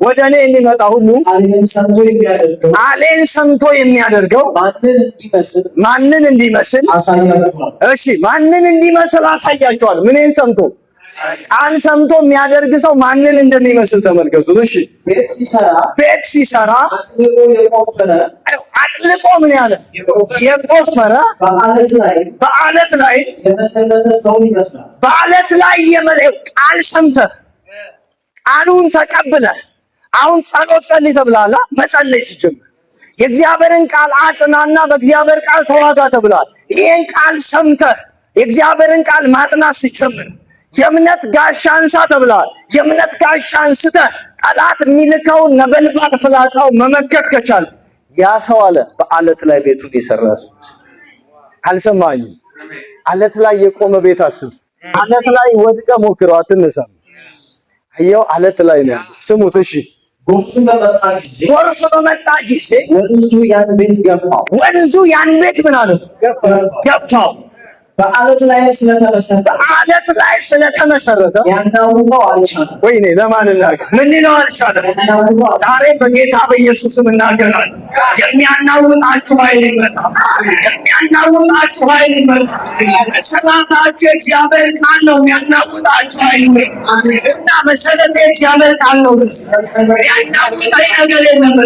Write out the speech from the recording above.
ወደ እኔ የሚመጣ ሁሉ ቃሌን ሰምቶ የሚያደርገው ማንን እንዲመስል እሺ ማንን እንዲመስል አሳያቸዋል። ምንን ሰምቶ ቃል ሰምቶ የሚያደርግ ሰው ማንን እንደሚመስል ተመልከቱ። እሺ ቤት ሲሰራ አጥልቆ ምን ያለ የቆፈረ በአለት ላይ በአለት ላይ የመለው ቃል ሰምተህ ቃሉን ተቀብለህ አሁን ጸሎት ጸልይ ተብላላ መጸለይ ሲጀምር የእግዚአብሔርን ቃል አጥናና በእግዚአብሔር ቃል ተዋጋ ተብሏል። ይሄን ቃል ሰምተህ የእግዚአብሔርን ቃል ማጥናት ሲጀምር የእምነት ጋሻ አንሳ ተብሏል። የእምነት ጋሻ አንስተህ ጠላት የሚልከውን ነበልባል ፍላጻው መመከት ከቻል ያ ሰው አለ በአለት ላይ ቤቱን የሰራ ሰው አልሰማኝም። አለት ላይ የቆመ ቤት አስብ። አለት ላይ ወድቀ ሞክረው አትነሳም። አየው አለት ላይ ነው ያለው። ስሙት እሺ። ጎርፍ በመጣ ጊዜ ወንዙ ያን ቤት ምን አለ ገፋው። በአለት ላይ ስለተመሰረተ ያናውቀው አልቻለም። ወይኔ ለማን እናገር? ምን ነው አልቻለም? ዛሬ በጌታ በኢየሱስ ስም እናገራለሁ። የሚያናውጣችሁ ኃይል ይመጣል። የሚያናውጣችሁ ኃይል ይመጣል። መሰረታችሁ የእግዚአብሔር ቃል ነው። የሚያናውጣችሁ ኃይል እና መሰረቴ የእግዚአብሔር ቃል ነው። ያናውጣ ነገር የለም።